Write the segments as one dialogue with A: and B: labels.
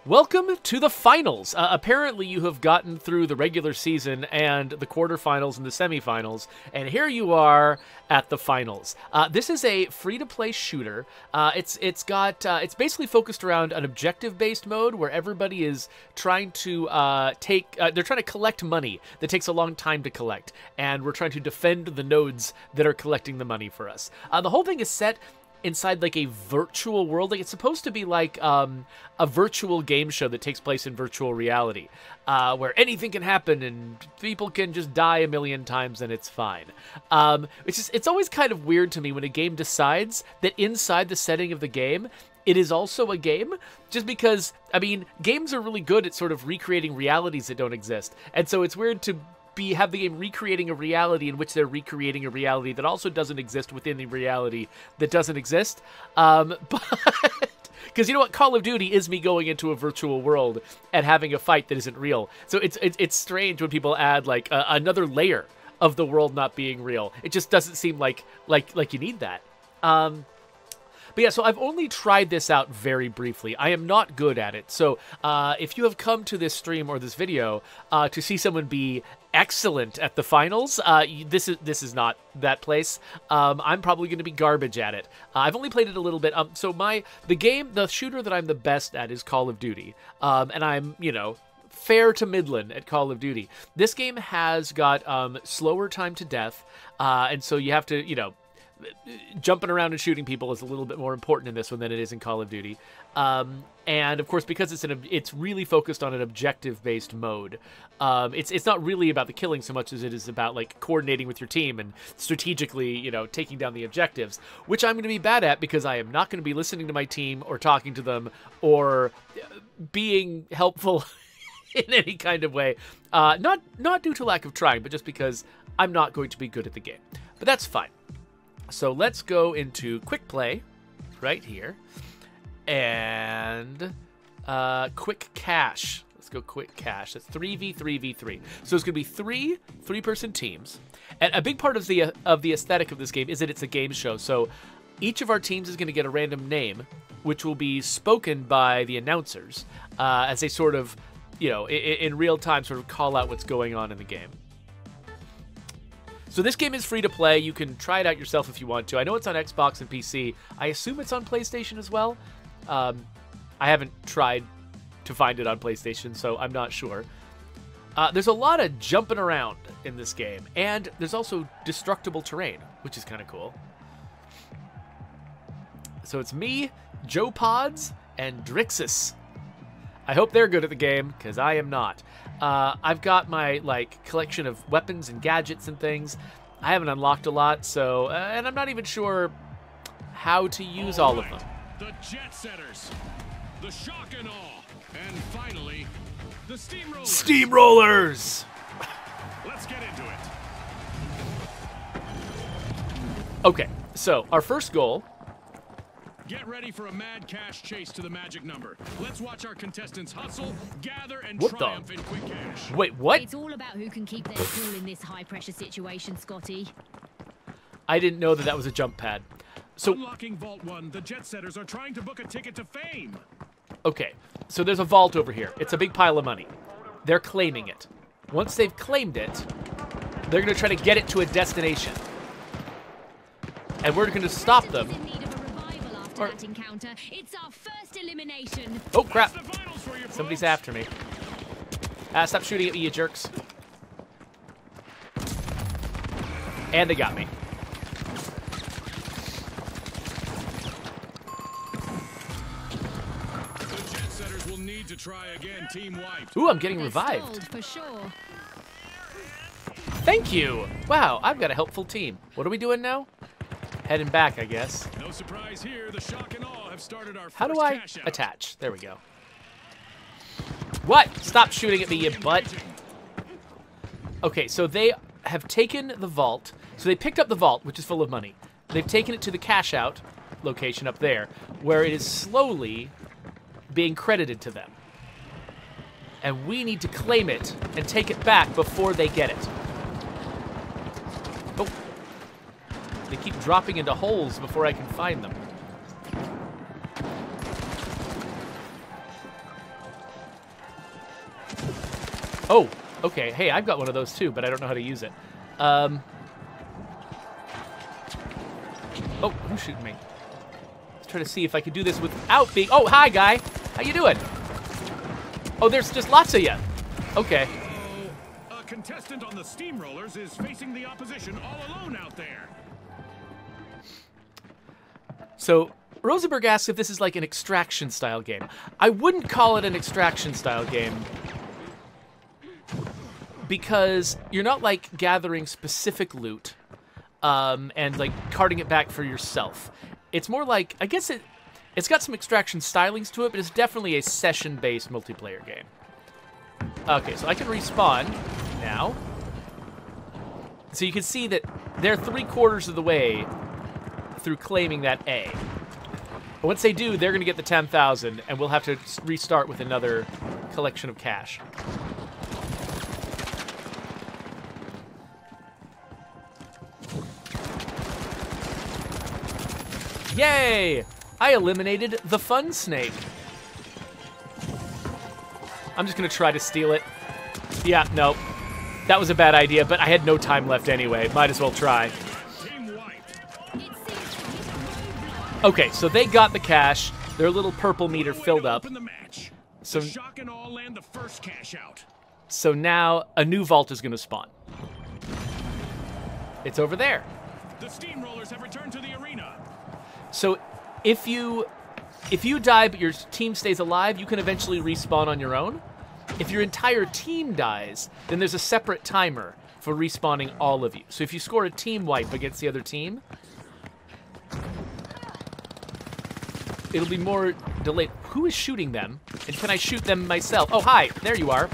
A: Welcome to the finals. Apparently you have gotten through the regular season and the quarterfinals and the semifinals, and here you are at the finals. This is a free-to-play shooter. It's basically focused around an objective-based mode where everybody is trying to they're trying to collect money that takes a long time to collect, and we're trying to defend the nodes that are collecting the money for us. The whole thing is set inside like a virtual world. Like, it's supposed to be like a virtual game show that takes place in virtual reality, where anything can happen and people can just die a million times and it's fine. It's always kind of weird to me when a game decides that inside the setting of the game it is also a game, just because, I mean, games are really good at sort of recreating realities that don't exist, and so it's weird to have the game recreating a reality in which they're recreating a reality that also doesn't exist within the reality that doesn't exist. But because you know what, Call of Duty is me going into a virtual world and having a fight that isn't real. So it's strange when people add like another layer of the world not being real. It just doesn't seem like you need that. But yeah, so I've only tried this out very briefly. I am not good at it. So if you have come to this stream or this video to see someone be excellent at the finals, this is not that place. I'm probably going to be garbage at it. I've only played it a little bit. So the shooter that I'm the best at is Call of Duty. And I'm, you know, fair to midland at Call of Duty. This game has got slower time to death. And so you have to, you know, jumping around and shooting people is a little bit more important in this one than it is in Call of Duty. And of course, because it's really focused on an objective-based mode. It's not really about the killing so much as it is about like coordinating with your team and strategically, you know, taking down the objectives, which I'm going to be bad at because I am not going to be listening to my team or talking to them or being helpful in any kind of way. Not due to lack of trying, but just because I'm not going to be good at the game. But that's fine. So let's go into quick play right here and quick cash. Let's go quick cash. That's 3v3v3. So it's going to be three-person teams. And a big part of the aesthetic of this game is that it's a game show. So each of our teams is going to get a random name, which will be spoken by the announcers as they sort of, you know, in real time sort of call out what's going on in the game. So this game is free to play. You can try it out yourself if you want to. I know it's on Xbox and PC. I assume it's on PlayStation as well. I haven't tried to find it on PlayStation, so I'm not sure. There's a lot of jumping around in this game, and there's also destructible terrain, which is kind of cool. So it's me, Joe Pods, and Drixus. I hope they're good at the game, because I am not. I've got my like collection of weapons and gadgets and things. I haven't unlocked a lot, so and I'm not even sure how to use all of them.
B: The jet setters, the shock and awe, and finally, the steamrollers.
A: Steamrollers.
B: Let's get into it.
A: Okay, so our first goal.
B: Get ready for a mad cash chase to the magic number. Let's watch our contestants hustle, gather, and
A: What
B: triumph in quick cash.
A: Wait, what?
C: It's all about who can keep their cool in this high-pressure situation, Scotty.
A: I didn't know that was a jump pad. So,
B: unlocking Vault 1, the jet setters are trying to book a ticket to fame.
A: okay, so there's a vault over here. It's a big pile of money. They're claiming it. Once they've claimed it, they're going to try to get it to a destination. And we're going to stop them.
C: That encounter. It's our first elimination.
A: Oh, crap. Somebody's after me. Stop shooting at me, you jerks. And they got me.
B: The jet setters will need to try again. Team wiped.
A: Ooh, I'm getting revived.
C: For sure.
A: Thank you. Wow, I've got a helpful team. What are we doing now? Heading back, I guess.
B: No surprise here. The shock and awe have started our
A: How do
B: first
A: I
B: cash out.
A: attach? There we go. What? Stop shooting at me, you butt. Okay, so they have taken the vault. So they picked up the vault, which is full of money. They've taken it to the cash out location up there, where it is slowly being credited to them. And we need to claim it and take it back before they get it. Oh. They keep dropping into holes before I can find them. Oh, okay. Hey, I've got one of those too, but I don't know how to use it. Oh, who's shooting me? Let's try to see if I can do this without being... Oh, hi, guy. How you doing? Oh, there's just lots of you. Okay.
B: A contestant on the Steamrollers is facing the opposition all alone out there.
A: So, Rosenberg asks if this is like an extraction-style game. I wouldn't call it an extraction-style game because you're not, like, gathering specific loot and, like, carting it back for yourself. It's more like, I guess it's got some extraction stylings to it, but it's definitely a session-based multiplayer game. Okay, so I can respawn now. So you can see that they're 3/4 of the way through claiming that A. But once they do, they're going to get the 10,000, and we'll have to restart with another collection of cash. Yay! I eliminated the fun snake. I'm just going to try to steal it. Yeah, no. That was a bad idea, but I had no time left anyway. Might as well try. Okay, so they got the cash. Their little purple meter filled up. So, so now a new vault is going to spawn. It's over there.
B: The Steamrollers have returned to the arena.
A: So if you die but your team stays alive, you can eventually respawn on your own. If your entire team dies, then there's a separate timer for respawning all of you. So if you score a team wipe against the other team, it'll be more delayed. Who is shooting them? And can I shoot them myself? Oh, hi. There you are.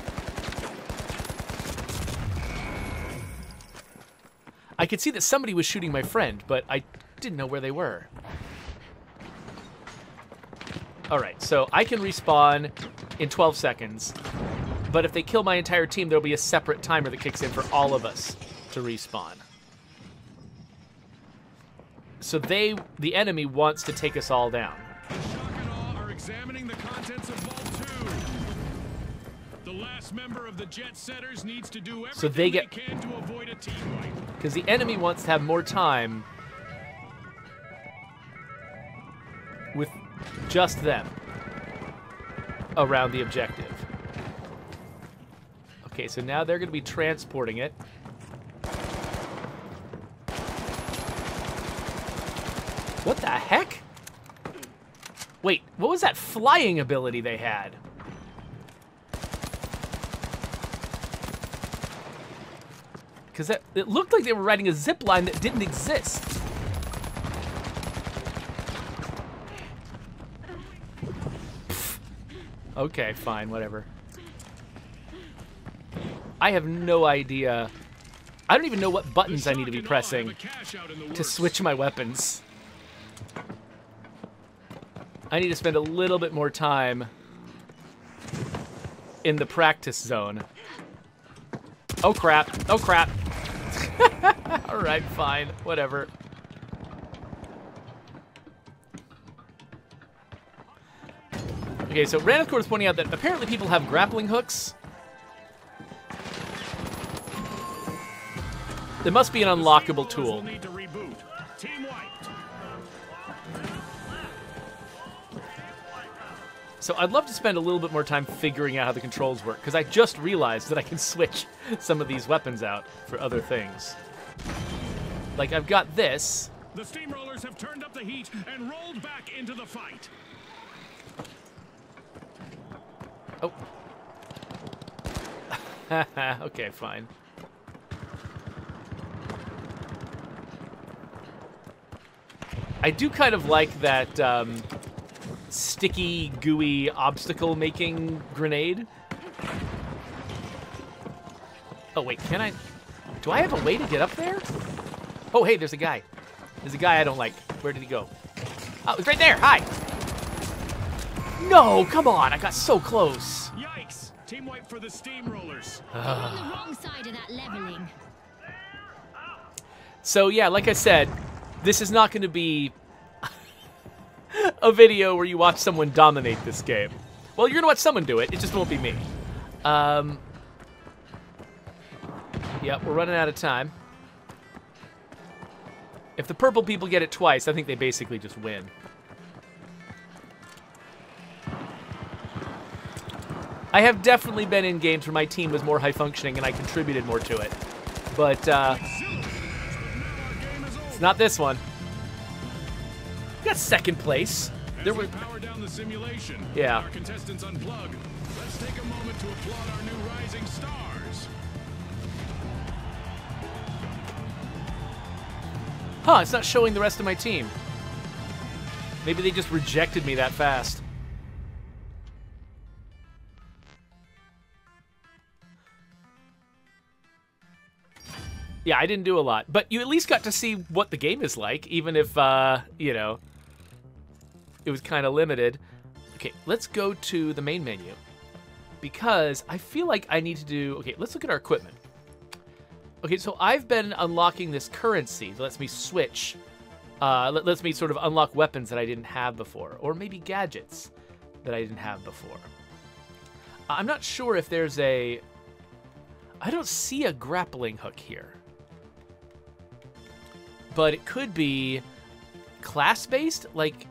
A: I could see that somebody was shooting my friend, but I didn't know where they were. All right, so I can respawn in 12 seconds. But if they kill my entire team, there'll be a separate timer that kicks in for all of us to respawn. So the enemy wants to take us all down.
B: Shock and Awe are examining the contents of Vault 2. The last member of the Jet Setters needs to do everything they can to avoid a team wipe.
A: Because the enemy wants to have more time with just them around the objective. Okay, so now they're going to be transporting it. What the heck? Wait, what was that flying ability they had? Because it looked like they were riding a zip line that didn't exist. Okay, fine, whatever. I have no idea. I don't even know what buttons I need to be pressing to switch my weapons. I need to spend a little bit more time in the practice zone. Oh crap, oh crap. Alright, fine, whatever. Okay, so Ranithcore is pointing out that apparently people have grappling hooks. There must be an unlockable tool. So I'd love to spend a little bit more time figuring out how the controls work, because I just realized that I can switch some of these weapons out for other things. Like, I've got this.
B: The Steamrollers have turned up the heat and rolled back into the fight.
A: Oh. Okay, fine. I do kind of like that sticky, gooey, obstacle-making grenade. Oh, wait, can I... Do I have a way to get up there? Oh, hey, there's a guy. There's a guy I don't like. Where did he go? Oh, it's right there. Hi. No, come on. I got so close.
B: Yikes. Team wipe for the Steamrollers.
C: On the wrong side of that leveling.
A: So, yeah, like I said, this is not going to be a video where you watch someone dominate this game. Well, you're going to watch someone do it. It just won't be me. Yep, we're running out of time. If the purple people get it twice, I think they basically just win. I have definitely been in games where my team was more high-functioning and I contributed more to it. But, it's not this one. We got second place.
B: There we power down the simulation.
A: Yeah.
B: Our contestants unplug. Let's take a moment to applaud our new rising stars.
A: Huh, it's not showing the rest of my team. Maybe they just rejected me that fast. Yeah, I didn't do a lot. But you at least got to see what the game is like, even if, you know, it was kind of limited. Okay, let's go to the main menu. Because I feel like I need to do... Okay, let's look at our equipment. Okay, so I've been unlocking this currency that lets me switch. Lets me sort of unlock weapons that I didn't have before. Or maybe gadgets that I didn't have before. I'm not sure if there's a... I don't see a grappling hook here. But it could be class-based? Like...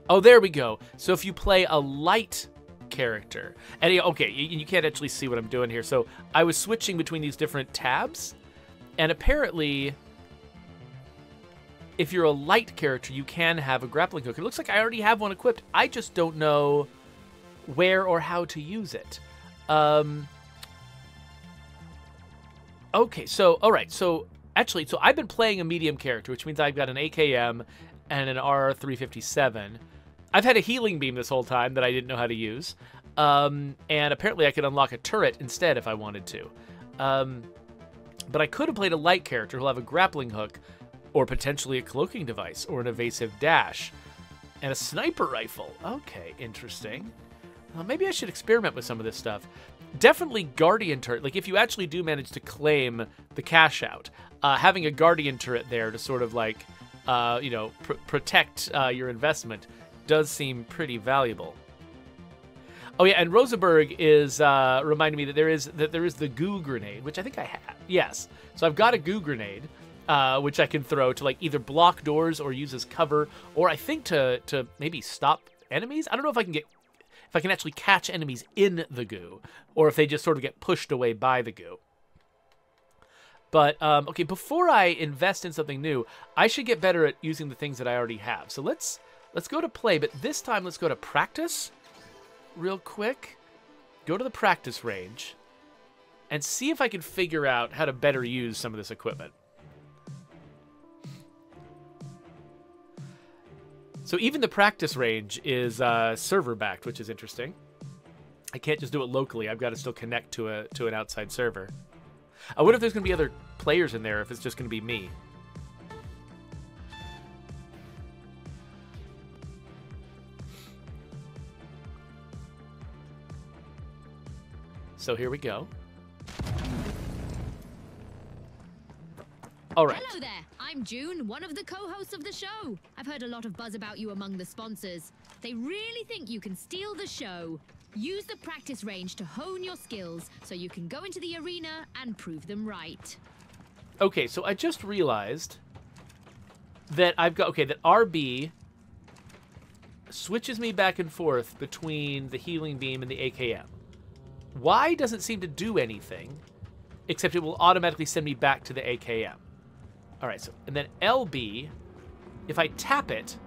A: Oh, there we go. So if you play a light character... And, okay, you can't actually see what I'm doing here. So I was switching between these different tabs. And apparently, if you're a light character, you can have a grappling hook. It looks like I already have one equipped. I just don't know where or how to use it. Okay, so, all right, so... Actually, so I've been playing a medium character, which means I've got an AKM and an R357. I've had a healing beam this whole time that I didn't know how to use. And apparently I could unlock a turret instead if I wanted to. But I could have played a light character who'll have a grappling hook, or potentially a cloaking device, or an evasive dash, and a sniper rifle. Okay, interesting. Maybe I should experiment with some of this stuff. Definitely Guardian turret. Like, if you actually do manage to claim the cash out, having a Guardian turret there to sort of, like, you know, protect your investment does seem pretty valuable. Oh, yeah, and Rosenberg is reminding me that there is the goo grenade, which I think I have. Yes. So I've got a goo grenade, which I can throw to, like, either block doors or use as cover, or I think to maybe stop enemies. I don't know if I can actually catch enemies in the goo, or if they just sort of get pushed away by the goo. But, okay, before I invest in something new, I should get better at using the things that I already have. So let's go to play, but this time let's go to practice real quick. Go to the practice range and see if I can figure out how to better use some of this equipment. So even the practice range is server-backed, which is interesting. I can't just do it locally. I've got to still connect to an outside server. I wonder if there's going to be other players in there, if it's just going to be me. So here we go. All right.
C: Hello there. I'm June, one of the co-hosts of the show. I've heard a lot of buzz about you among the sponsors. They really think you can steal the show. Use the practice range to hone your skills so you can go into the arena and prove them right.
A: Okay, so I just realized that I've got... Okay, that RB switches me back and forth between the healing beam and the AKM. Y doesn't seem to do anything, except it will automatically send me back to the AKM. All right, so, and then LB, if I tap it,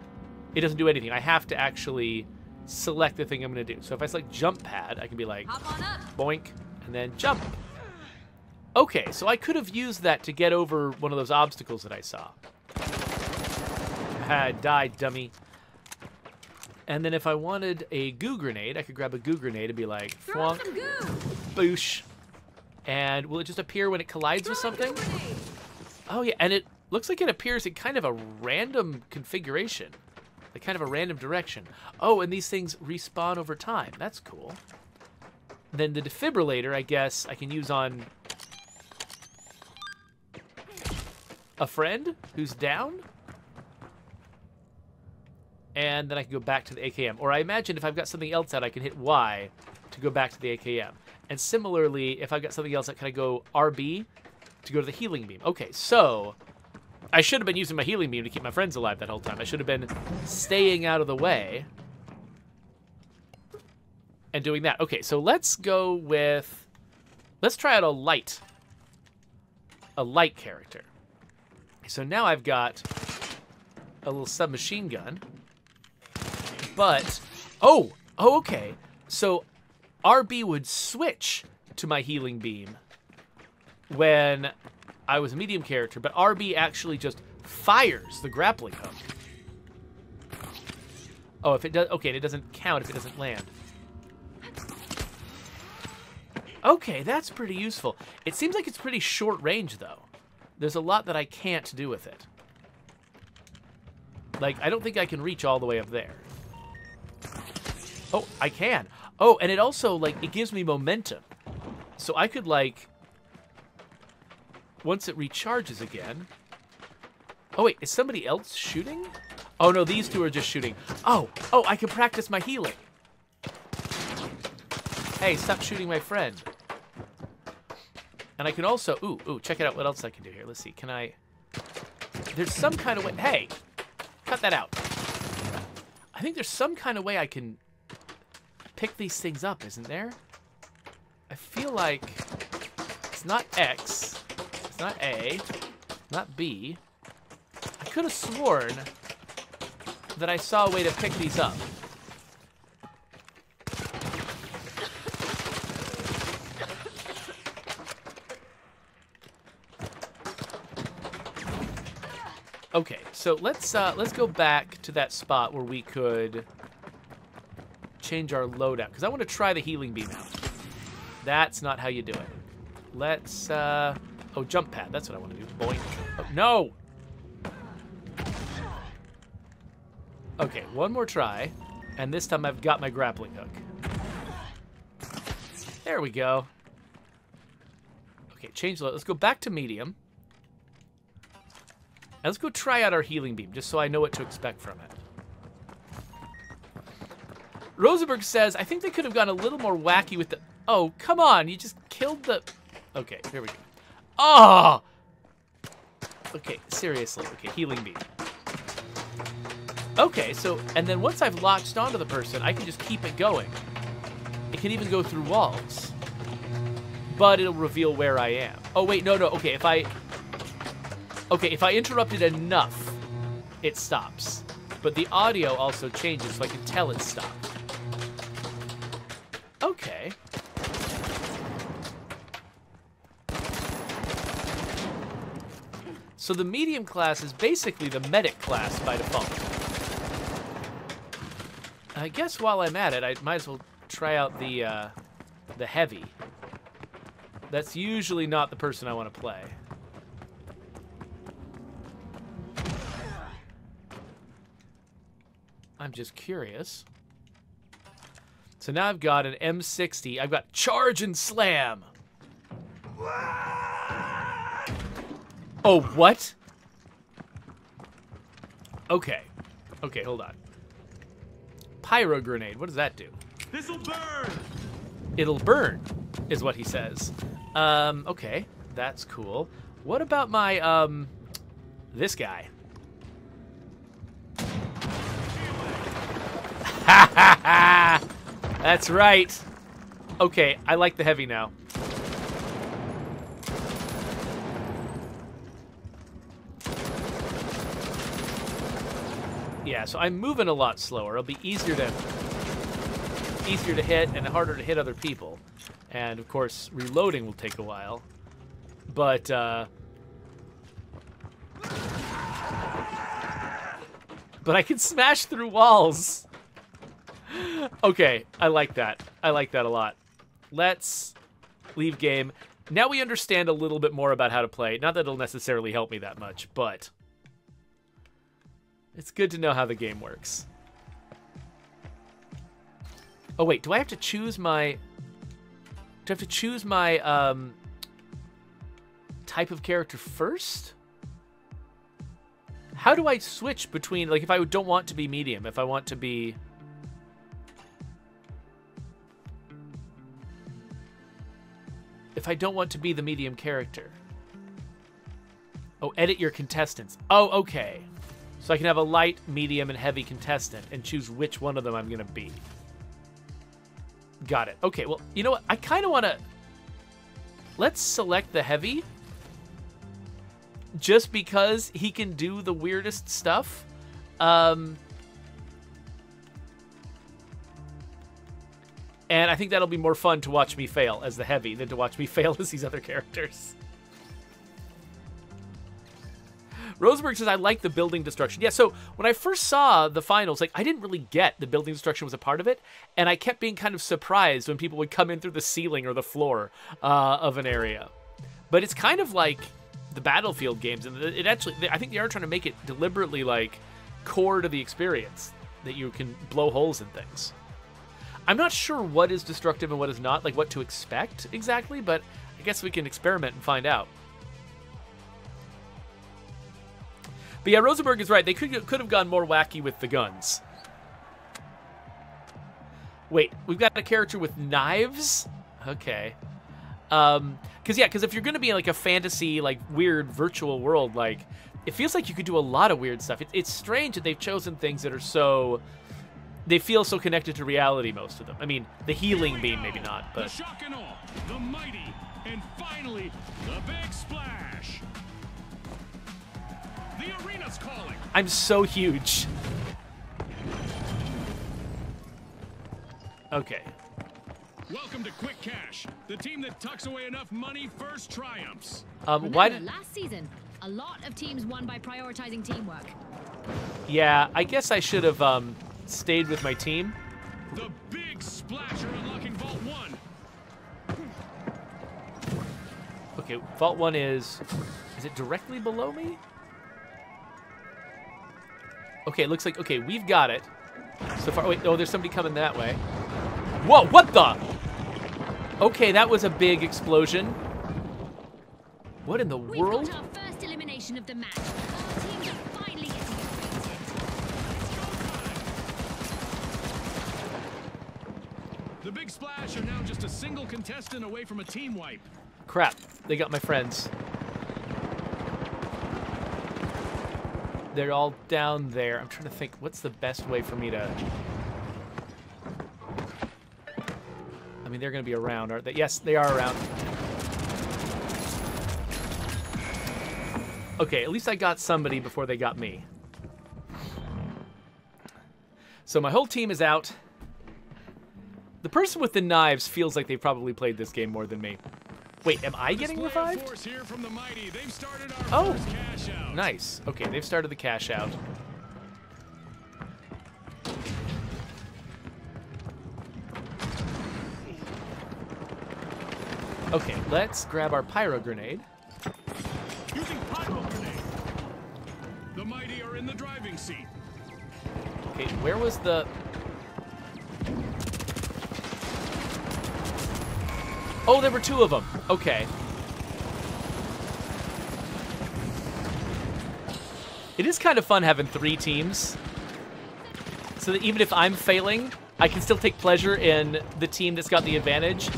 A: it doesn't do anything. I have to actually select the thing I'm going to do. So if I select jump pad, I can be like,
C: hop on up,
A: boink, and then jump. Okay, so I could have used that to get over one of those obstacles that I saw. Die, dummy. And then if I wanted a goo grenade, I could grab a goo grenade and be like, thwonk, boosh. And will it just appear when it collides with something? Oh, yeah, and it looks like it appears in kind of a random configuration. Like kind of a random direction. Oh, and these things respawn over time. That's cool. Then the defibrillator, I guess, I can use on a friend who's down. And then I can go back to the AKM. Or I imagine if I've got something else out, I can hit Y to go back to the AKM. And similarly, if I've got something else, can I go RB to go to the healing beam? Okay, so I should have been using my healing beam to keep my friends alive that whole time. I should have been staying out of the way and doing that. Okay, so let's go with, let's try out a light character. So now I've got a little submachine gun, but, oh, okay. So RB would switch to my healing beam when I was a medium character, but RB actually just fires the grappling hook. Oh, if it does, okay, and it doesn't count if it doesn't land. Okay, that's pretty useful. It seems like it's pretty short range, though. There's a lot that I can't do with it. Like, I don't think I can reach all the way up there. Oh, I can. Oh, and it also, like, it gives me momentum. So I could, like, once it recharges again. Oh, wait, is somebody else shooting? Oh, no, these two are just shooting. Oh, I can practice my healing. Hey, stop shooting my friend. And I can also, ooh, check it out. What else I can do here? Let's see. Can I, there's some kind of way, hey, cut that out. I think there's some kind of way I can pick these things up, isn't there? I feel like it's not X, it's not A, not B. I could have sworn that I saw a way to pick these up. Okay, so let's go back to that spot where we could change our loadout, because I want to try the healing beam out. That's not how you do it. Let's oh, jump pad. That's what I want to do. Boing. Oh, no. Okay, one more try, and this time I've got my grappling hook. There we go. Okay, change load. Let's go back to medium. And let's go try out our healing beam, just so I know what to expect from it. Rosenberg says, I think they could have gone a little more wacky with the... Oh, come on, you just killed the... Okay, here we go. Oh! Okay, seriously. Okay, healing beam. Okay, so, and then once I've latched onto the person, I can just keep it going. It can even go through walls. But it'll reveal where I am. Oh, wait, no, okay, if I interrupt it enough, it stops. But the audio also changes, so I can tell it stopped. Okay. So the medium class is basically the medic class by default. I guess while I'm at it, I might as well try out the heavy. That's usually not the person I want to play. I'm just curious. So now I've got an M60. I've got charge and slam. Oh, what? Okay. Okay, hold on. Pyro grenade. What does that do?
B: This'll burn.
A: It'll burn, is what he says. Okay, that's cool. What about my this guy? Ha ha ha! That's right. Okay, I like the heavy now. Yeah, so I'm moving a lot slower. It'll be easier to hit and harder to hit other people. And of course, reloading will take a while. But I can smash through walls. Okay, I like that. I like that a lot. Let's leave game. Now we understand a little bit more about how to play. Not that it'll necessarily help me that much, but it's good to know how the game works. Oh wait, do I have to choose my... Do I have to choose my type of character first? How do I switch between, like, if I don't want to be medium, if I want to be... if I don't want to be the medium character? Oh, edit your contestants. Oh, okay. So I can have a light, medium, and heavy contestant and choose which one of them I'm going to be. Got it. Okay, well, you know what? I kind of want to... Let's select the heavy. Just because he can do the weirdest stuff. And I think that'll be more fun to watch me fail as the heavy than to watch me fail as these other characters. Rosenberg says, I like the building destruction. Yeah, so when I first saw the finals, like, I didn't really get the building destruction was a part of it, and I kept being kind of surprised when people would come in through the ceiling or the floor of an area. But it's kind of like the Battlefield games, and it actually, I think they are trying to make it deliberately, like, core to the experience, that you can blow holes in things. I'm not sure what is destructive and what is not, like what to expect exactly, but I guess we can experiment and find out. But yeah, Rosenberg is right. They could have gone more wacky with the guns. Wait, we've got a character with knives? Okay. Because if you're going to be in like a fantasy, like weird virtual world, like it feels like you could do a lot of weird stuff. It's strange that they've chosen things that are so... They feel so connected to reality, most of them. I mean, the healing beam, maybe not, but...
B: The shock and awe, the mighty, and finally, the big splash. The arena's calling.
A: I'm so huge. Okay.
B: Welcome to Quick Cash, the team that tucks away enough money first triumphs.
A: Why did...
C: Last season, a lot of teams won by prioritizing teamwork.
A: Yeah, I guess I should have stayed with my team.
B: The big splasher unlocking Vault 1.
A: Okay, Vault 1 is it directly below me? Okay, it looks like, okay, we've got it. So far, wait, oh, there's somebody coming that way. Whoa, what the? Okay, that was a big explosion. What in the world?
C: We've got our first elimination of the match. Our teams are finally getting acquainted.
B: The big splash are now just a single contestant away from a team wipe.
A: Crap, they got my friends. They're all down there. I'm trying to think, what's the best way for me to... I mean, they're going to be around, aren't they? Yes, they are around. Okay, at least I got somebody before they got me. So my whole team is out. The person with the knives feels like they've probably played this game more than me. Wait, am I getting revived?
B: Here from the mighty. They've started our
A: Oh,
B: first cash out.
A: nice. Okay, they've started the cash out. Okay, let's grab our pyro grenade.
B: Using pyro grenade. The mighty are in the driving seat.
A: Okay, where was the... Oh, there were two of them. Okay. It is kind of fun having 3 teams. So that even if I'm failing, I can still take pleasure in the team that's got the advantage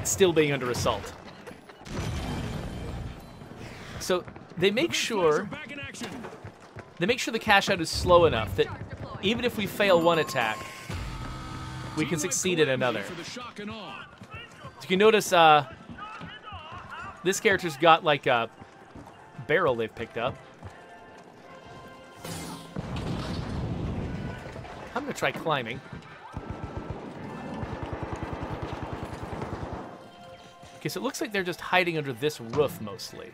A: still being under assault. So they make sure the cash out is slow enough that even if we fail one attack, we can succeed in another. You can notice this character's got like a barrel they've picked up. I'm gonna try climbing. Okay, so it looks like they're just hiding under this roof mostly.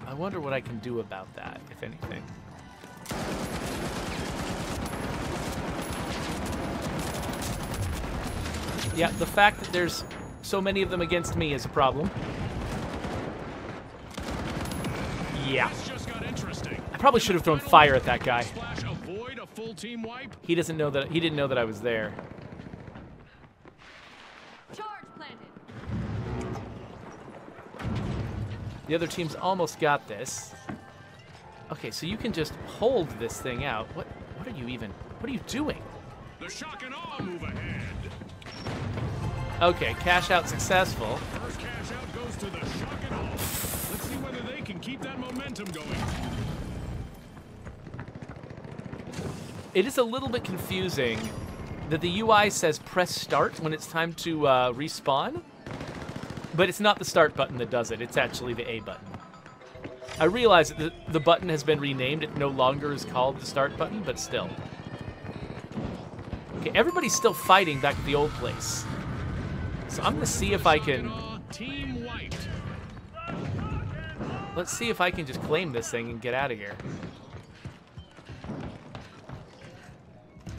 A: I wonder what I can do about that, if anything. Yeah, the fact that there's so many of them against me is a problem. Yeah. I probably should have thrown fire at that guy. He doesn't know that. He didn't know that I was there.
C: Charge planted.
A: The other team's almost got this. Okay, so you can just hold this thing out. What are you even? What are you doing?
B: The shock and awe move ahead.
A: Okay, cash out successful.
B: First cash out goes to the shock and awe. Let's see whether they can keep that momentum going.
A: It is a little bit confusing that the UI says press start when it's time to respawn, but it's not the start button that does it. It's actually the A button. I realize that the button has been renamed. It no longer is called the start button, but still. Okay, everybody's still fighting back at the old place. So I'm going to see if I can...
B: Team white.
A: Let's see if I can just claim this thing and get out of here.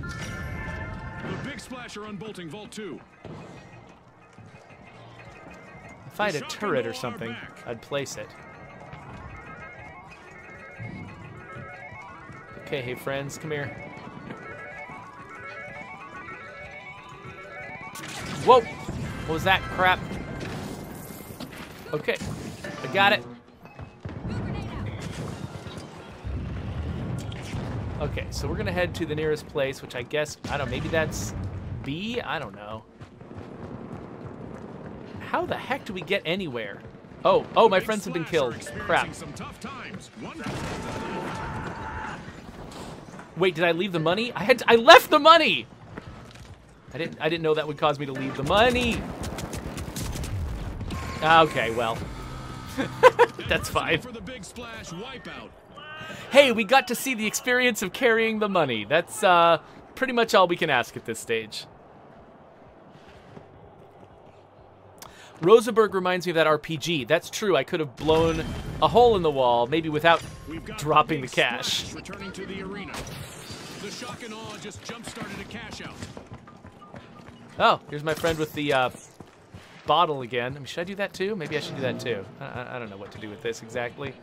B: The big splasher unbolting Vault 2.
A: If I had a turret or something, I'd place it. Okay, hey friends, come here. Whoa! What was that crap? Okay, I got it. Okay, so we're gonna head to the nearest place, which I guess, I don't know, maybe that's B? I don't know. How the heck do we get anywhere? Oh, my friends have been killed. Crap. Wait, did I leave the money? I left the money! I didn't know that would cause me to leave the money. Okay, well. That's fine.
B: For the big splash wipeout.
A: Hey, we got to see the experience of carrying the money. That's pretty much all we can ask at this stage. Rosenberg reminds me of that RPG. That's true. I could have blown a hole in the wall, maybe without dropping the cash.
B: Returning to the arena. The shock and awe just jump-started a cash out.
A: Oh, here's my friend with the bottle again. I mean, should I do that too? Maybe I should do that too. I don't know what to do with this exactly.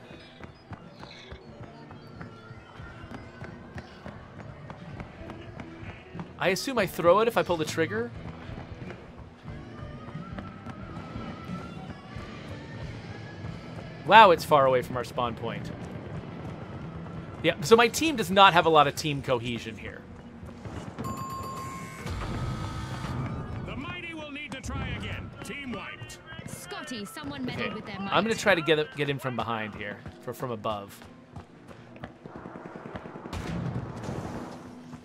A: I assume I throw it if I pull the trigger. Wow, it's far away from our spawn point. Yeah, so my team does not have a lot of team cohesion here.
B: The mighty will need to try again. Team wiped.
C: Scotty, someone meddled with their might.
A: I'm going to try to get in from behind here, from above.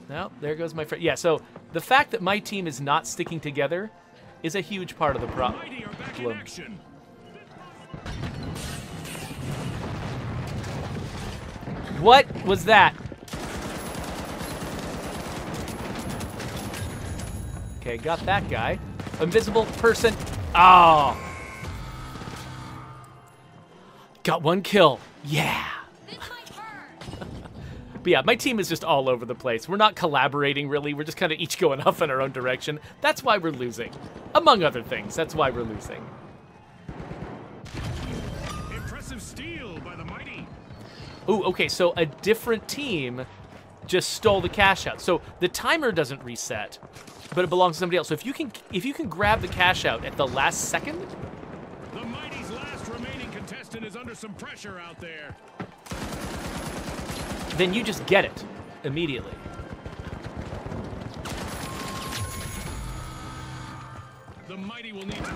A: No, there goes my friend. Yeah, so the fact that my team is not sticking together is a huge part of the problem. What was that? Okay, got that guy. Invisible person. Oh. Got one kill. Yeah. But yeah, my team is just all over the place. We're not collaborating, really. We're just kind of each going off in our own direction. That's why we're losing. Among other things, that's why we're losing.
B: Impressive steal by the mighty.
A: Ooh, okay, so a different team just stole the cash out. So the timer doesn't reset, but it belongs to somebody else. So if you can grab the cash out at the last second.
B: The mighty's last remaining contestant is under some pressure out there.
A: Then you just get it immediately.
B: The mighty will need to...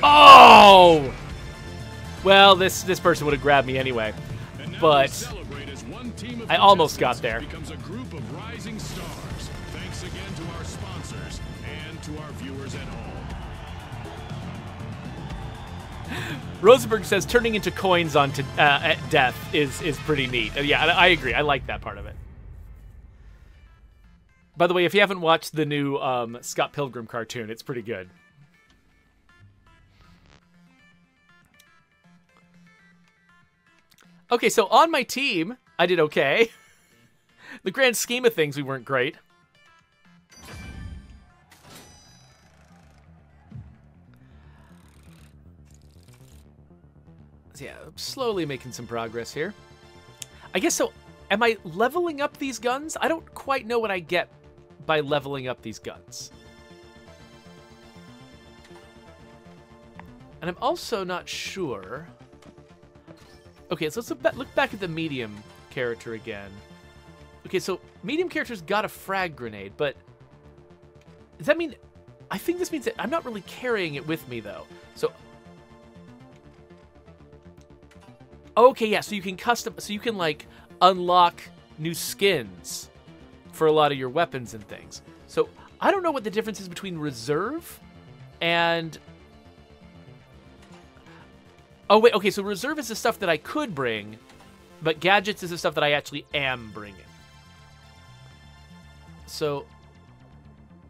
A: Oh! Well, this person would have grabbed me anyway. But I almost got there.
B: Becomes a group of rising stars. Thanks again to our sponsors and to our viewers at home.
A: Rosenberg says turning into coins onto at death is pretty neat. Yeah, I agree. I like that part of it. By the way, if you haven't watched the new Scott Pilgrim cartoon, it's pretty good. Okay, so on my team, I did okay. The grand scheme of things, we weren't great. So yeah, I'm slowly making some progress here. I guess so. Am I leveling up these guns? I don't quite know what I get by leveling up these guns. And I'm also not sure. Okay, so let's look back at the medium character again. Okay, so medium character's got a frag grenade, but does that mean... I think this means that I'm not really carrying it with me, though. So... Okay, yeah, so you can custom... So you can, like, unlock new skins for a lot of your weapons and things. So I don't know what the difference is between reserve and... Oh, wait, okay, so reserve is the stuff that I could bring, but gadgets is the stuff that I actually am bringing. So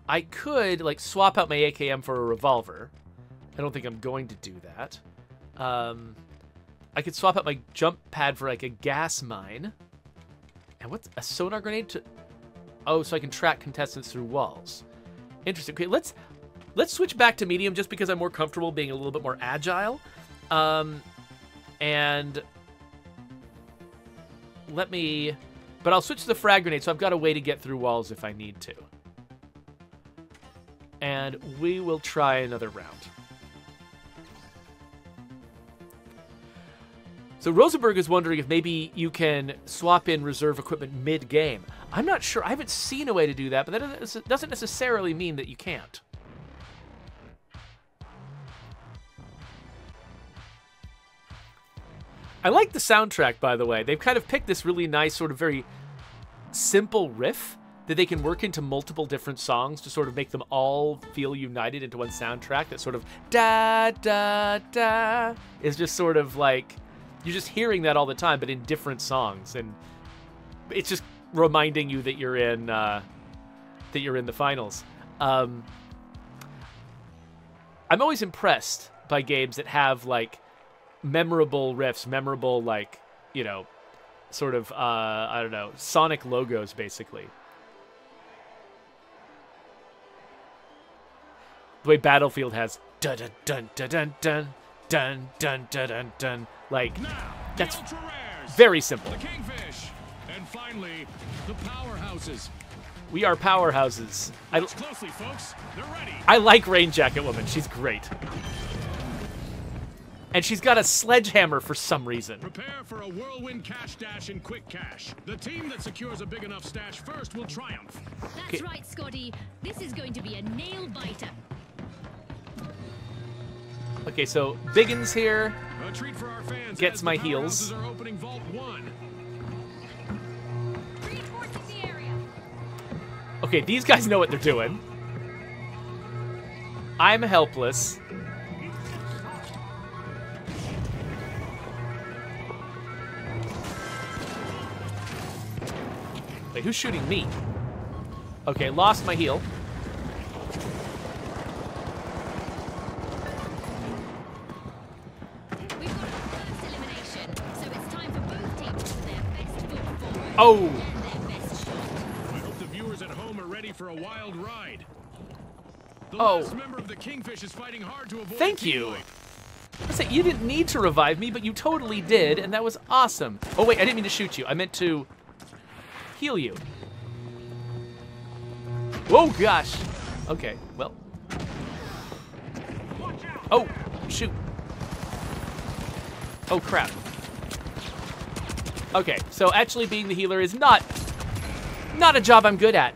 A: I could, like, swap out my AKM for a revolver. I don't think I'm going to do that. I could swap out my jump pad for, like, a gas mine. And what's a sonar grenade to... Oh, so I can track contestants through walls. Interesting. Okay, let's switch back to medium just because I'm more comfortable being a little bit more agile. And let me... But I'll switch to the frag grenade, so I've got a way to get through walls if I need to. And we will try another round. So Rosenberg is wondering if maybe you can swap in reserve equipment mid-game. I'm not sure. I haven't seen a way to do that, but that doesn't necessarily mean that you can't. I like the soundtrack, by the way. They've kind of picked this really nice, sort of very simple riff that they can work into multiple different songs to sort of make them all feel united into one soundtrack. That sort of da-da-da is just sort of like, you're just hearing that all the time, but in different songs. And it's just reminding you that you're in the finals. I'm always impressed by games that have, like, memorable riffs, memorable, like, you know, sort of, I don't know, Sonic logos, basically. The way Battlefield has dun-dun-dun-dun-dun, dun-dun-dun-dun-dun, like, that's very simple.
B: The Kingfish. And finally, the powerhouses.
A: We are powerhouses.
B: Watch closely, folks. They're ready.
A: I like Rain Jacket Woman. She's great. And she's got a sledgehammer for some reason.
B: Prepare for a whirlwind cash dash and quick cash. The team that secures a big enough stash first will triumph.
C: That's right, Scotty. This is going to be a nail-biter.
A: Okay, so Biggins here
B: A treat for our fans
A: gets my heals.
B: Are opening Vault 1.
C: Reinforcing the area.
A: Okay, these guys know what they're doing. I'm helpless. Wait, who's shooting me? Okay, lost my heal.
C: We've got a first elimination, so it's time for both teams to put their best foot forward.
A: Oh!
C: And their best shot.
B: I hope the viewers at home are ready for a wild ride. The
A: Oh.
B: last member of the Kingfish is fighting hard to avoid
A: Thank you. I say, you didn't need to revive me, but you totally did, and that was awesome. Oh, wait, I didn't mean to shoot you. I meant to heal you. Whoa, gosh. Okay, well. Oh, shoot. Oh, crap. Okay, so actually being the healer is not a job I'm good at.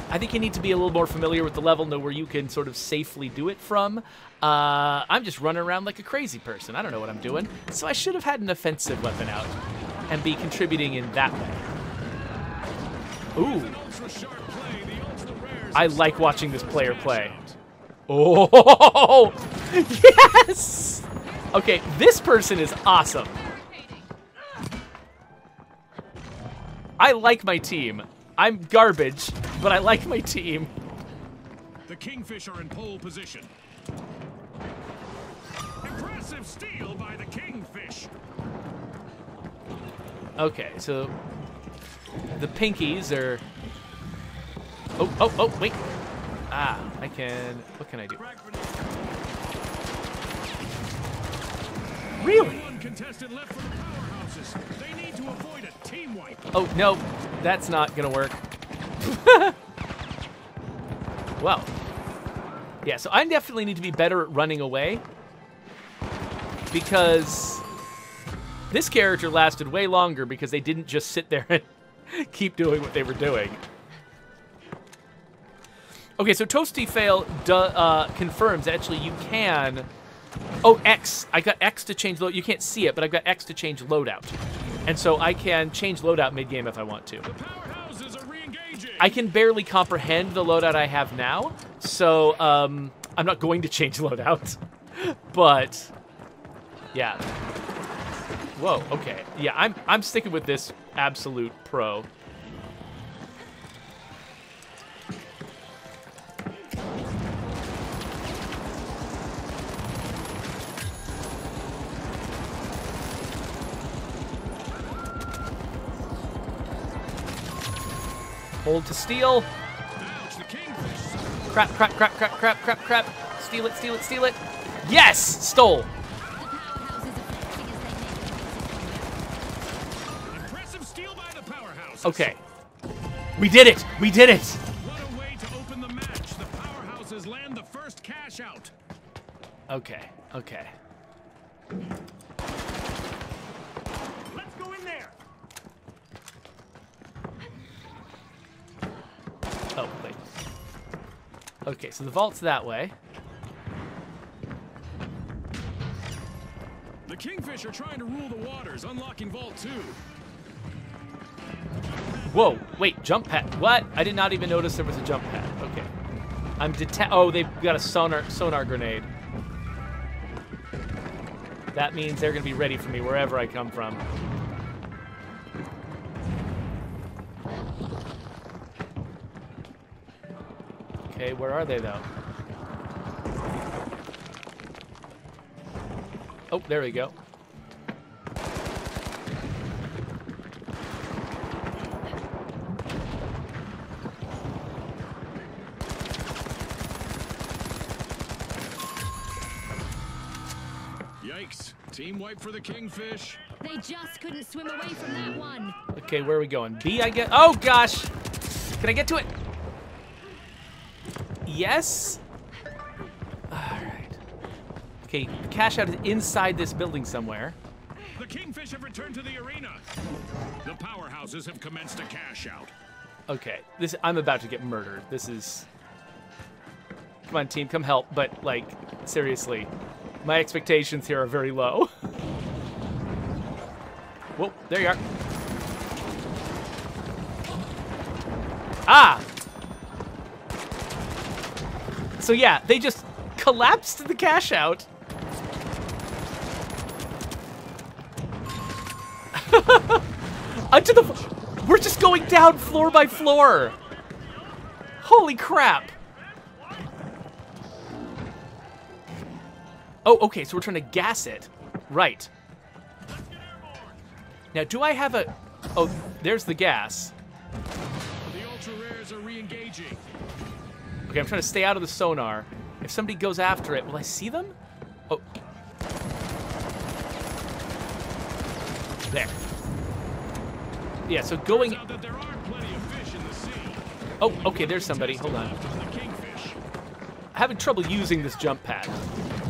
A: I think you need to be a little more familiar with the level, know where you can sort of safely do it from. I'm just running around like a crazy person. I don't know what I'm doing. So I should have had an offensive weapon out and be contributing in that way. Ooh. I like watching this player play. Oh, yes! Okay, this person is awesome. I like my team. I'm garbage, but I like my team.
B: The Kingfish are in pole position. Impressive steal by the Kingfish.
A: Okay, so the pinkies are... Oh, wait. Ah, I can... What can I do? Really?
B: One contestant left for the powerhouses. They need to avoid a team wipe.
A: Oh, no. That's not gonna work. Well. Yeah, so I definitely need to be better at running away. Because this character lasted way longer because they didn't just sit there keep doing what they were doing. Okay, so Toasty Fail confirms actually you can... Oh, X. I got X to change load. You can't see it, but I've got X to change loadout. And so I can change loadout mid-game if I want to.
B: The powerhouses are re-engaging.
A: I can barely comprehend the loadout I have now, so I'm not going to change loadout. But, yeah. Whoa, okay. Yeah, I'm sticking with this absolute pro. Hold to steal.
B: Ouch, the kingfish.
A: Crap, crap, crap, crap, crap, crap, crap. Steal it, steal it, steal it. Yes! Stole.
C: The powerhouses are flexing as they make
B: Impressive steal by the powerhouse.
A: Okay. We did it! We did it!
B: What a way to open the match. The powerhouses land the first cash out.
A: Okay, okay.
B: Let's go in there.
A: Oh, wait. Okay, so the vault's that way.
B: The kingfish are trying to rule the waters, unlocking Vault 2.
A: Whoa, wait, jump pad. What? I did not even notice there was a jump pad. Okay. Oh, they've got a sonar grenade. That means they're gonna be ready for me wherever I come from. Okay, where are they though? Oh, there we go.
B: Yikes. Team wipe for the kingfish.
C: They just couldn't swim away from that one.
A: Okay, where are we going? B, I guess. Oh gosh! Can I get to it? Yes? Alright. Okay, the cash out is inside this building somewhere.
B: The kingfish have returned to the arena. The powerhouses have commenced a cash out.
A: Okay, I'm about to get murdered. This is... Come on, team, come help. But, like, seriously, my expectations here are very low. Whoa, there you are. Ah! So yeah, they just collapsed the cash out. We're just going down floor by floor. Holy crap. Oh, okay, so we're trying to gas it. Right. Now, do I have a... Oh, there's the gas.
B: The ultra rares are re-engaging.
A: Okay, I'm trying to stay out of the sonar. If somebody goes after it, will I see them? Oh. There. Yeah, so going...
B: Turns out that there are plenty of fish in the sea.
A: Oh, okay, there's somebody. Hold on.
B: The kingfish.
A: I'm having trouble using this jump pad.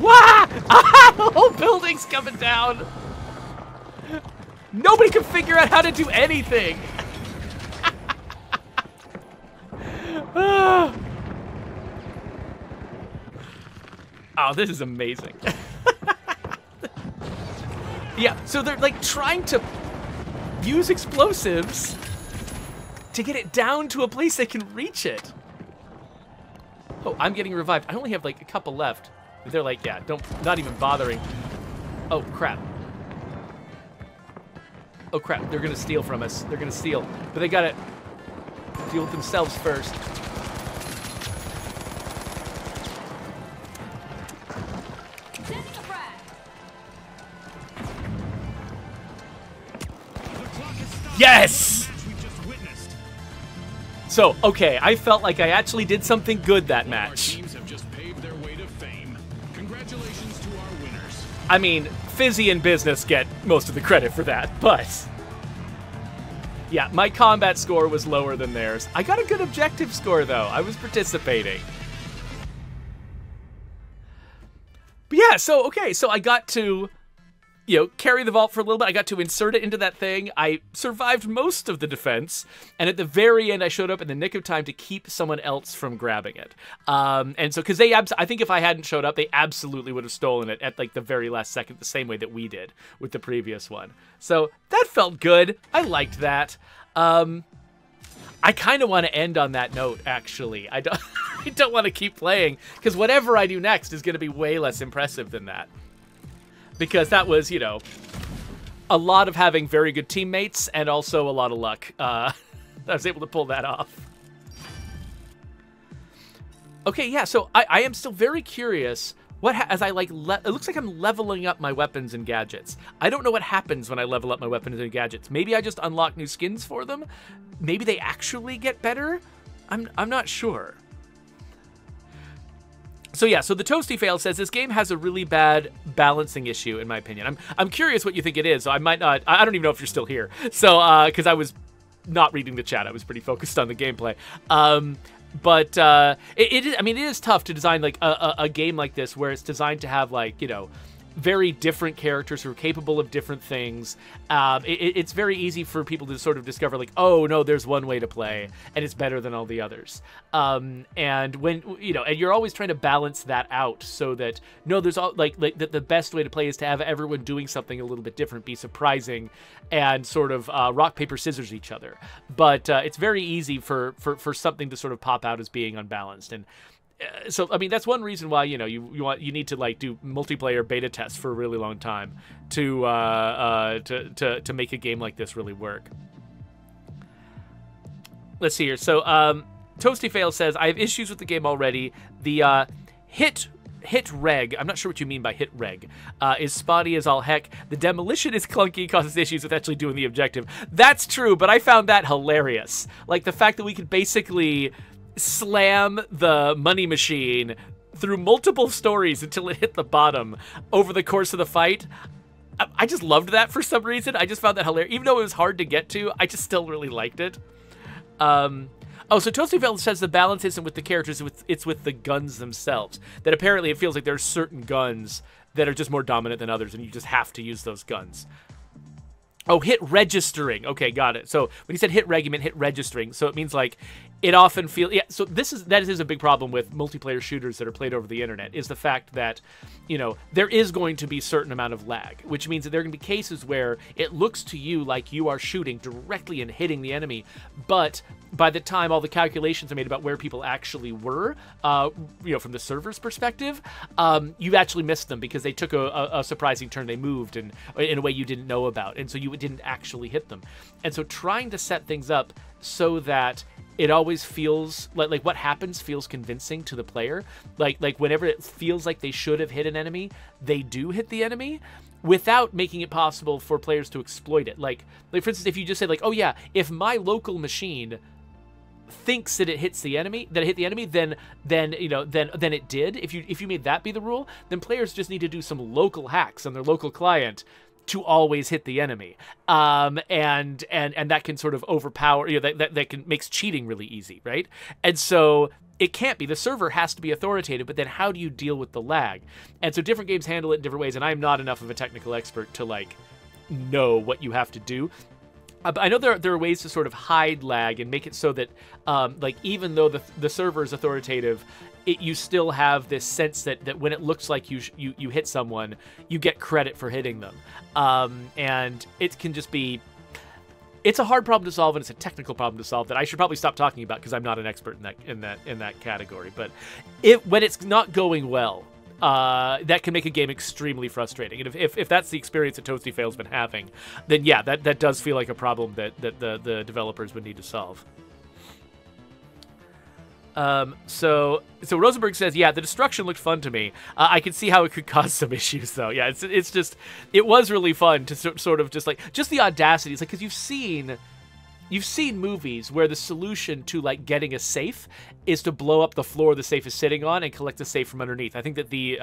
A: Wah! Ah! The whole building's coming down! Nobody can figure out how to do anything! Ah. Oh, this is amazing. Yeah, so they're like trying to use explosives to get it down to a place they can reach it. Oh, I'm getting revived. I only have like a couple left. They're like, yeah, not even bothering. Oh, crap. Oh, crap, they're gonna steal from us. They're gonna steal, but they gotta deal with themselves first. Yes! So, okay, I felt like I actually did something good that match.
B: Our teams have just paved their way to fame. Congratulations to our winners.
A: I mean, Fizzy and Business get most of the credit for that, but... Yeah, my combat score was lower than theirs. I got a good objective score, though. I was participating. But yeah, so, okay, so I got to carry the vault for a little bit. I got to insert it into that thing. I survived most of the defense, and at the very end, I showed up in the nick of time to keep someone else from grabbing it. And so, because I think if I hadn't showed up, they absolutely would have stolen it at like the very last second, the same way that we did with the previous one. So that felt good. I liked that. I kind of want to end on that note, actually. I don't want to keep playing, because whatever I do next is going to be way less impressive than that. Because that was, a lot of having very good teammates and also a lot of luck. I was able to pull that off. Okay, yeah, so I am still very curious. It looks like I'm leveling up my weapons and gadgets. I don't know what happens when I level up my weapons and gadgets. Maybe I just unlock new skins for them. Maybe they actually get better. I'm not sure. So yeah, so the Toasty Fail says this game has a really bad balancing issue, in my opinion. I'm curious what you think it is. So I might not. I don't even know if you're still here. So because I was not reading the chat, I was pretty focused on the gameplay. But it is. I mean, it is tough to design like a game like this where it's designed to have like very different characters who are capable of different things. It's very easy for people to sort of discover like, oh no, there's one way to play and it's better than all the others. And when and you're always trying to balance that out so that there's all like the best way to play is to have everyone doing something a little bit different, be surprising, and sort of rock paper scissors each other. But it's very easy for something to sort of pop out as being unbalanced. And so I mean that's one reason why you need to like do multiplayer beta tests for a really long time to make a game like this really work. Let's see here. So Toasty Fail says I have issues with the game already. The hit reg, I'm not sure what you mean by hit reg, is spotty as all heck. The demolition is clunky, causes issues with actually doing the objective. That's true, but I found that hilarious. Like the fact that we could basically slam the money machine through multiple stories until it hit the bottom over the course of the fight. I just loved that for some reason. I just found that hilarious. Even though it was hard to get to, I just still really liked it. So Toastyville says the balance isn't with the characters, it's with the guns themselves. That apparently it feels like there are certain guns that are just more dominant than others, and you just have to use those guns. Oh, hit registering. Okay, got it. So when you said hit reg, you meant hit registering. So it means like it often feels, so that is a big problem with multiplayer shooters that are played over the internet, is the fact that, there is going to be a certain amount of lag, which means that there are going to be cases where it looks to you like you are shooting directly and hitting the enemy, but by the time all the calculations are made about where people actually were, from the server's perspective, you actually missed them because they took a surprising turn. They moved in a way you didn't know about, and so you didn't actually hit them. And so trying to set things up so that it always feels like what happens feels convincing to the player. Like whenever it feels like they should have hit an enemy, they do hit the enemy, without making it possible for players to exploit it. Like for instance, if you just say like, oh yeah, if my local machine thinks that it hits the enemy, then it did. If you made that be the rule, then players just need to do some local hacks on their local client to always hit the enemy, and that can sort of overpower, that makes cheating really easy, right? And so it can't be. The server has to be authoritative, but then how do you deal with the lag? And so different games handle it in different ways, and I'm not enough of a technical expert to like know what you have to do. I know there are ways to sort of hide lag and make it so that like even though the server is authoritative, you still have this sense that when it looks like you hit someone, you get credit for hitting them. And it can just be, it's a hard problem to solve, and it's a technical problem to solve that I should probably stop talking about because I'm not an expert in that category. But when it's not going well, that can make a game extremely frustrating. And if that's the experience that Toasty Fail's been having, then yeah, that does feel like a problem that the developers would need to solve. So Rosenberg says, yeah, the destruction looked fun to me. I could see how it could cause some issues though. Yeah, it was really fun to sort of just the audacity. It's like, cause you've seen movies where the solution to like getting a safe is to blow up the floor the safe is sitting on and collect the safe from underneath. I think that the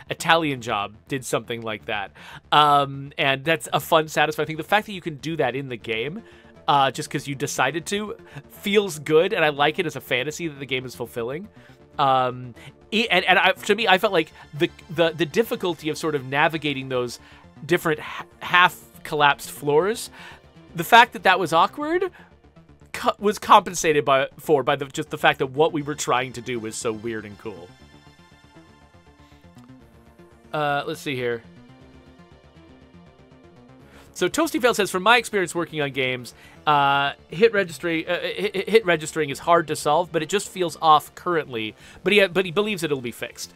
A: Italian Job did something like that. And that's a fun, satisfying thing. The fact that you can do that in the game, just because you decided to, feels good, and I like it as a fantasy that the game is fulfilling. To me, I felt like the difficulty of sort of navigating those different half-collapsed floors. The fact that that was awkward was compensated by just the fact that what we were trying to do was so weird and cool. Let's see here. So Toastyfail says, from my experience working on games, hit registering is hard to solve, but it just feels off currently. But he believes it'll be fixed.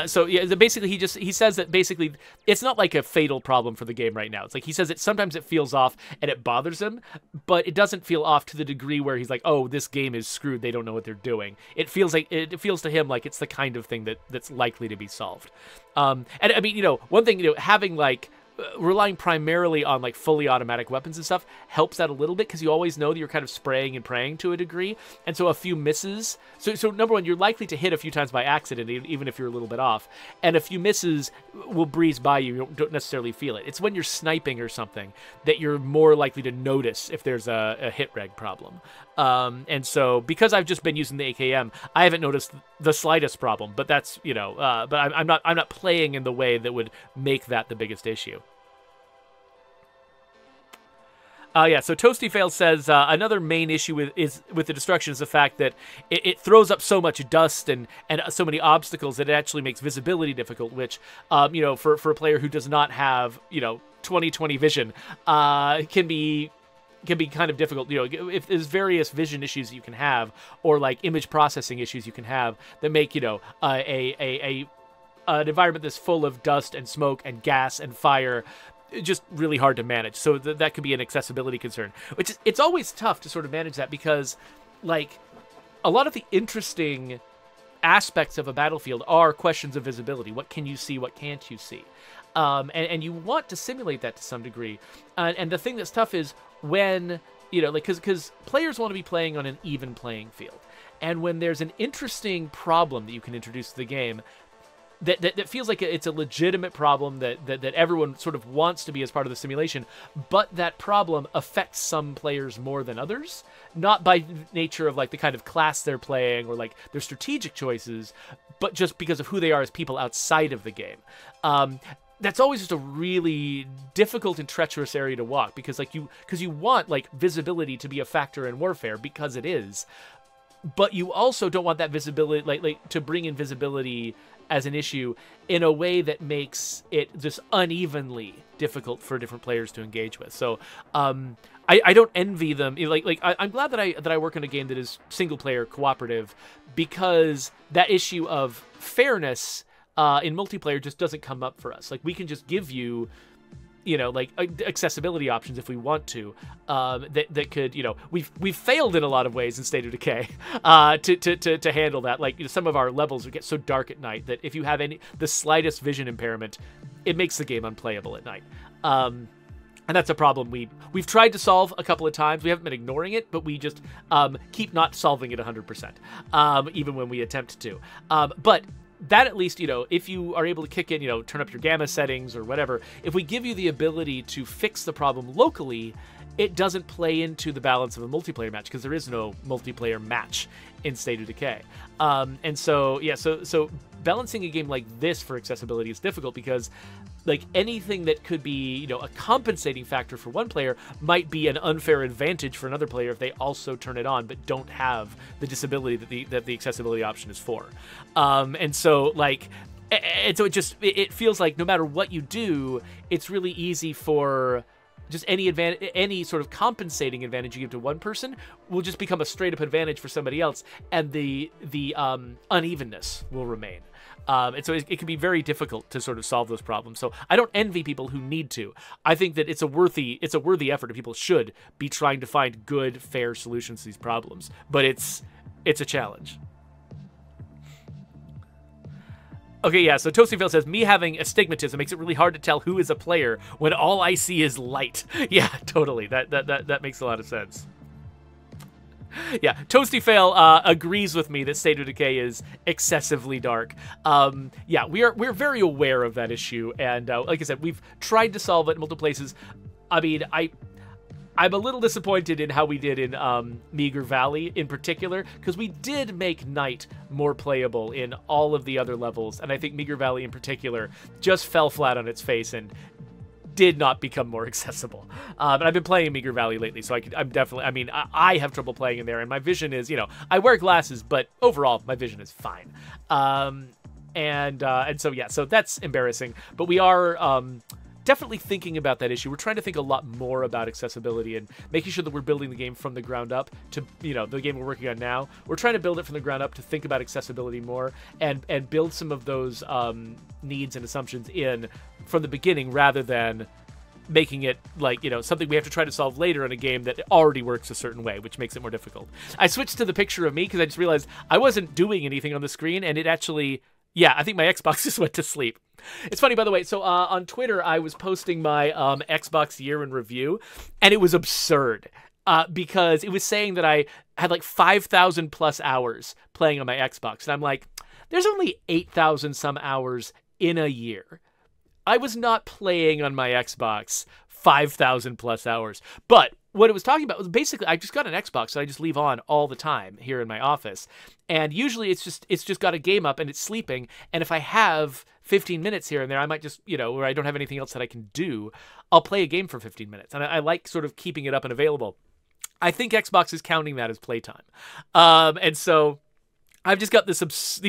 A: So yeah, basically he says that basically it's not like a fatal problem for the game right now. It's like he says that sometimes it feels off and it bothers him, but it doesn't feel off to the degree where he's like, oh, this game is screwed. They don't know what they're doing. It feels to him like it's the kind of thing that's likely to be solved. And I mean, one thing, having like relying primarily on like fully automatic weapons and stuff helps that a little bit, because you always know that you're kind of spraying and praying to a degree, and so a few misses. So number one, you're likely to hit a few times by accident, even if you're a little bit off, and a few misses will breeze by you. You don't necessarily feel it. It's when you're sniping or something that you're more likely to notice if there's a hit reg problem. And so because I've just been using the AKM, I haven't noticed the slightest problem. But that's but I'm not playing in the way that would make that the biggest issue. Yeah, so Toastyfail says another main issue with the destruction is the fact that it throws up so much dust and so many obstacles that it actually makes visibility difficult, which, for a player who does not have, 20/20 vision, can be kind of difficult. If there's various vision issues you can have, or like image processing issues you can have that make, an environment that's full of dust and smoke and gas and fire just really hard to manage. So that could be an accessibility concern, which it's always tough to sort of manage that, because like a lot of the interesting aspects of a battlefield are questions of visibility. What can you see? What can't you see? And you want to simulate that to some degree. And the thing that's tough is when, because players want to be playing on an even playing field. And when there's an interesting problem that you can introduce to the game, that feels like it's a legitimate problem that everyone sort of wants to be as part of the simulation, but that problem affects some players more than others, not by nature of like the kind of class they're playing or like their strategic choices, but just because of who they are as people outside of the game. That's always just a really difficult and treacherous area to walk, because you want like visibility to be a factor in warfare, because it is, but you also don't want that visibility like to bring in visibility as an issue in a way that makes it just unevenly difficult for different players to engage with. So I don't envy them. I'm glad that I work in a game that is single player cooperative, because that issue of fairness in multiplayer just doesn't come up for us. Like, we can just give you accessibility options if we want to, that could, we've failed in a lot of ways in State of Decay to handle that. Like, some of our levels would get so dark at night that if you have the slightest vision impairment, it makes the game unplayable at night. And that's a problem we've tried to solve a couple of times. We haven't been ignoring it, but we just keep not solving it 100%, even when we attempt to. But that, at least, if you are able to kick in, turn up your gamma settings or whatever, if we give you the ability to fix the problem locally, it doesn't play into the balance of a multiplayer match, because there is no multiplayer match in State of Decay. And so, yeah, so balancing a game like this for accessibility is difficult, because like anything that could be, a compensating factor for one player might be an unfair advantage for another player if they also turn it on but don't have the disability that the accessibility option is for. And so it feels like no matter what you do, it's really easy for just any sort of compensating advantage you give to one person will just become a straight up advantage for somebody else, and the unevenness will remain. And so it can be very difficult to sort of solve those problems. So I don't envy people who need to. I think that it's a worthy effort, and people should be trying to find good, fair solutions to these problems. But it's a challenge. Okay, yeah, so Toastyville says, me having astigmatism makes it really hard to tell who is a player when all I see is light. Yeah, totally. That makes a lot of sense. Yeah, Toastyfail agrees with me that State of Decay is excessively dark. Yeah, we're very aware of that issue, and like I said, we've tried to solve it in multiple places. I mean, I'm a little disappointed in how we did in Meager Valley in particular, because we did make night more playable in all of the other levels, and I think Meager Valley in particular just fell flat on its face and did not become more accessible. But I've been playing Meager Valley lately, so I'm definitely, I mean, I have trouble playing in there, and my vision is, you know, I wear glasses, but overall, my vision is fine. And so, yeah, so that's embarrassing. But we are definitely thinking about that issue. We're trying to think a lot more about accessibility and making sure that we're building the game from the ground up to, you know, the game we're working on now. We're trying to build it from the ground up to think about accessibility more and build some of those needs and assumptions in from the beginning rather than making it like, you know, something we have to try to solve later in a game that already works a certain way, which makes it more difficult. I switched to the picture of me because I just realized I wasn't doing anything on the screen, and it actually, yeah, I think my Xbox just went to sleep. It's funny, by the way, so on Twitter, I was posting my Xbox year in review, and it was absurd because it was saying that I had like 5,000 plus hours playing on my Xbox, and I'm like, there's only 8,000 some hours in a year. I was not playing on my Xbox 5,000 plus hours, but what it was talking about was basically I just got an Xbox that I just leave on all the time here in my office. And usually it's just got a game up and it's sleeping. And if I have 15 minutes here and there, I might just, you know, where I don't have anything else that I can do, I'll play a game for 15 minutes. And I like sort of keeping it up and available. I think Xbox is counting that as playtime. And so I've just got these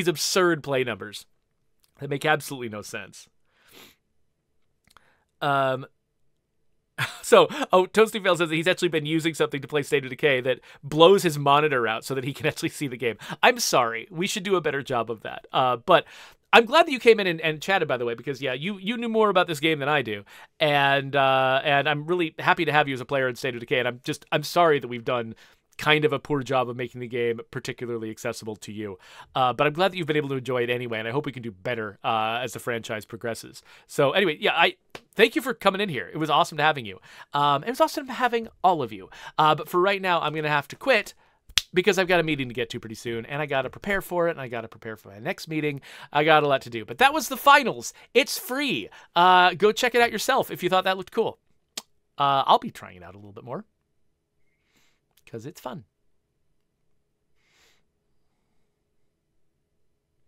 A: absurd play numbers that make absolutely no sense. So, Toasty Fail says that he's actually been using something to play State of Decay that blows his monitor out so that he can actually see the game. I'm sorry. We should do a better job of that. But I'm glad that you came in and chatted, by the way, because, yeah, you knew more about this game than I do. And I'm really happy to have you as a player in State of Decay. And I'm sorry that we've done kind of a poor job of making the game particularly accessible to you. But I'm glad that you've been able to enjoy it anyway, and I hope we can do better as the franchise progresses. So anyway, yeah, thank you for coming in here. It was awesome having you. It was awesome having all of you. But for right now, I'm going to have to quit because I've got a meeting to get to pretty soon, and I got to prepare for it, and I got to prepare for my next meeting. I got a lot to do. But that was the finals. It's free. Go check it out yourself if you thought that looked cool. I'll be trying it out a little bit more, because it's fun.